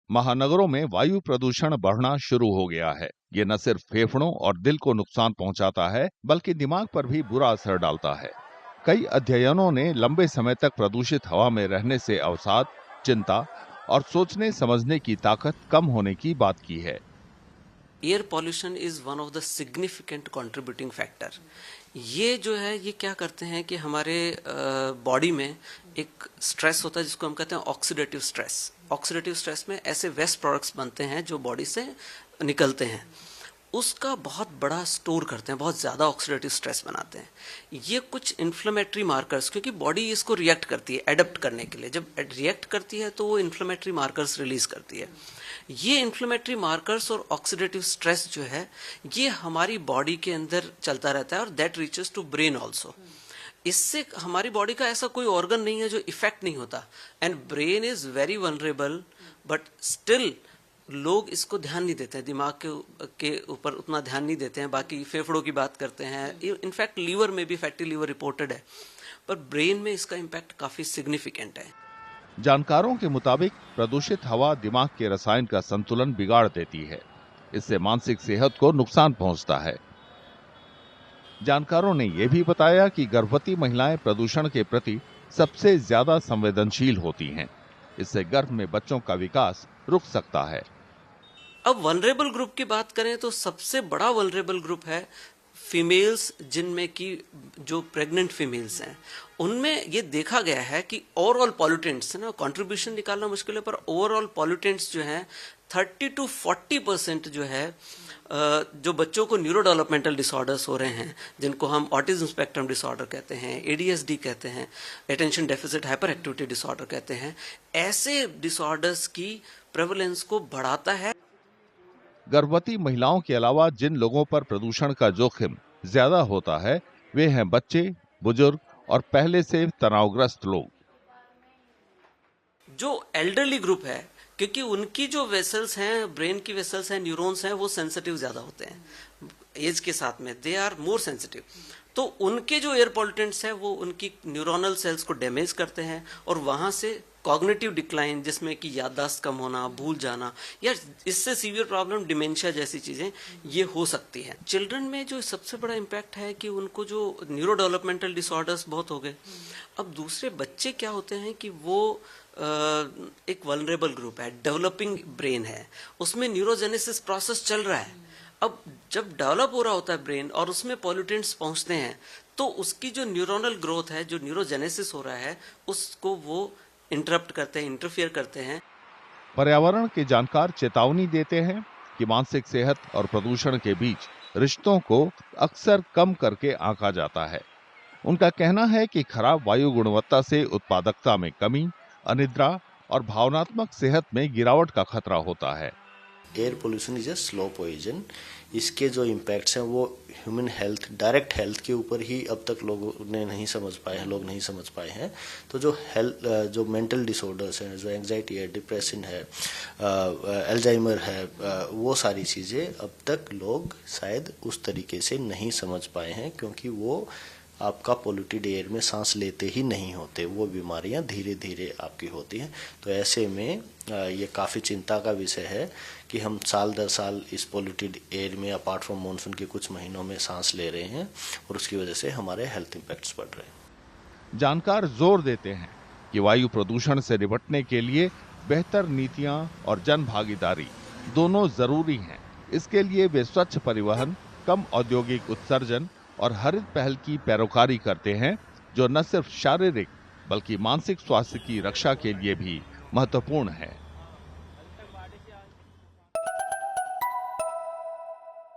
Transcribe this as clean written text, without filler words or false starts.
महानगरों में वायु प्रदूषण बढ़ना शुरू हो गया है। ये न सिर्फ फेफड़ों और दिल को नुकसान पहुंचाता है, बल्कि दिमाग पर भी बुरा असर डालता है। कई अध्ययनों ने लंबे समय तक प्रदूषित हवा में रहने से अवसाद, चिंता और सोचने समझने की ताकत कम होने की बात की है। Air pollution is one of the significant contributing factor. ये जो है ये क्या करते हैं कि हमारे बॉडी में एक स्ट्रेस होता है जिसको हम कहते हैं ऑक्सीडेटिव स्ट्रेस। ऑक्सीडेटिव स्ट्रेस में ऐसे वेस्ट प्रोडक्ट्स बनते हैं जो बॉडी से निकलते हैं, उसका बहुत बड़ा स्टोर करते हैं, बहुत ज़्यादा ऑक्सीडेटिव स्ट्रेस बनाते हैं। ये कुछ इन्फ्लेमेटरी मार्कर्स, क्योंकि बॉडी इसको रिएक्ट करती है एडप्ट करने के लिए, जब रिएक्ट करती है तो वो इन्फ्लेमेटरी मार्कर्स रिलीज करती है। ये इन्फ्लेमेटरी मार्कर्स और ऑक्सीडेटिव स्ट्रेस जो है ये हमारी बॉडी के अंदर चलता रहता है और that reaches to brain also. इससे हमारी बॉडी का ऐसा कोई ऑर्गन नहीं है जो इफेक्ट नहीं होता, and brain is very vulnerable, but still लोग इसको ध्यान नहीं देते हैं, दिमाग के ऊपर उतना ध्यान नहीं देते हैं। बाकी फेफड़ों की बात करते हैं, इनफैक्ट लीवर में भी फैटी लीवर रिपोर्टेड है, पर ब्रेन में इसका इम्पैक्ट काफी सिग्निफिकेंट है। जानकारों के मुताबिक प्रदूषित हवा दिमाग के रसायन का संतुलन बिगाड़ देती है। इससे मानसिक सेहत को नुकसान पहुंचता है। जानकारों ने यह भी बताया कि गर्भवती महिलाएं प्रदूषण के प्रति सबसे ज्यादा संवेदनशील होती हैं। इससे गर्भ में बच्चों का विकास रुक सकता है। अब वनरेबल ग्रुप की बात करें तो सबसे बड़ा वनरेबल ग्रुप है फीमेल्स, जिनमें की जो प्रेग्नेंट फीमेल्स हैं उनमें ये देखा गया है कि ओवरऑल पॉल्यूटेंट्स है ना, कंट्रीब्यूशन निकालना मुश्किल है, पर ओवरऑल पॉल्यूटेंट्स जो हैं 30 to 40% जो है जो बच्चों को न्यूरो डेवलपमेंटल डिसऑर्डर्स हो रहे हैं, जिनको हम ऑटिज्म स्पेक्ट्रम डिसऑर्डर कहते हैं, एडीएसडी कहते हैं, attention deficit hyper activity disorder कहते हैं, ऐसे डिसऑर्डर्स की प्रेवलेंस को बढ़ाता है। गर्भवती महिलाओं के अलावा जिन लोगों पर प्रदूषण का जोखिम ज्यादा होता है वे हैं बच्चे, बुजुर्ग और पहले से तनावग्रस्त लोग। जो एल्डरली ग्रुप है, क्योंकि उनकी जो वेसल्स हैं, ब्रेन की वेसल्स हैं, न्यूरॉन्स हैं, वो सेंसिटिव ज्यादा होते हैं एज के साथ में, दे आर मोर सेंसिटिव। तो उनके जो एयर पॉल्यूटेंट्स हैं वो उनकी न्यूरोनल सेल्स को डैमेज करते हैं और वहां से कॉग्निटिव डिक्लाइन, जिसमें कि याददाश्त कम होना, भूल जाना, या इससे सीवियर प्रॉब्लम डिमेंशिया जैसी चीजें ये हो सकती हैं। चिल्ड्रन में जो सबसे बड़ा इम्पैक्ट है कि उनको जो न्यूरो डेवलपमेंटल डिसऑर्डर्स बहुत हो गए। अब दूसरे बच्चे क्या होते हैं कि वो एक वल्नरेबल ग्रुप है, डेवलपिंग ब्रेन है, उसमें न्यूरोजेनेसिस प्रोसेस चल रहा है। अब जब डेवलप हो रहा होता है ब्रेन और उसमें पॉल्यूटेंट्स पहुंचते हैं तो उसकी जो न्यूरोनल ग्रोथ है, जो न्यूरोजेनेसिस हो रहा है, उसको वो इंटरप्ट करते हैं, इंटरफियर करते हैं। पर्यावरण के जानकार चेतावनी देते हैं कि मानसिक सेहत और प्रदूषण के बीच रिश्तों को अक्सर कम करके आंका जाता है। उनका कहना है कि खराब वायु गुणवत्ता से उत्पादकता में कमी, अनिद्रा और भावनात्मक सेहत में गिरावट का खतरा होता है। Air pollution is a slow poison. इसके जो इम्पैक्ट्स हैं वो ह्यूमन हेल्थ, डायरेक्ट हेल्थ के ऊपर ही अब तक लोग नहीं समझ पाए हैं। तो जो मेंटल डिसऑर्डर्स हैं, जो एंजाइटी है, डिप्रेशन है, अल्जाइमर है, वो सारी चीज़ें अब तक लोग शायद उस तरीके से नहीं समझ पाए हैं, क्योंकि वो आपका पोल्यूटेड एयर में सांस लेते ही नहीं होते, वो बीमारियां धीरे धीरे आपकी होती हैं। तो ऐसे में ये काफ़ी चिंता का विषय है कि हम साल दर साल इस पोल्यूटेड एयर में अपार्ट फ्रॉम मॉनसून के कुछ महीनों में सांस ले रहे हैं और उसकी वजह से हमारे हेल्थ इम्पैक्ट्स बढ़ रहे हैं। जानकार जोर देते हैं कि वायु प्रदूषण से निपटने के लिए बेहतर नीतियां और जन भागीदारी दोनों जरूरी हैं। इसके लिए वे स्वच्छ परिवहन, कम औद्योगिक उत्सर्जन और हरित पहल की पैरोकारी करते हैं, जो न सिर्फ शारीरिक बल्कि मानसिक स्वास्थ्य की रक्षा के लिए भी महत्वपूर्ण है।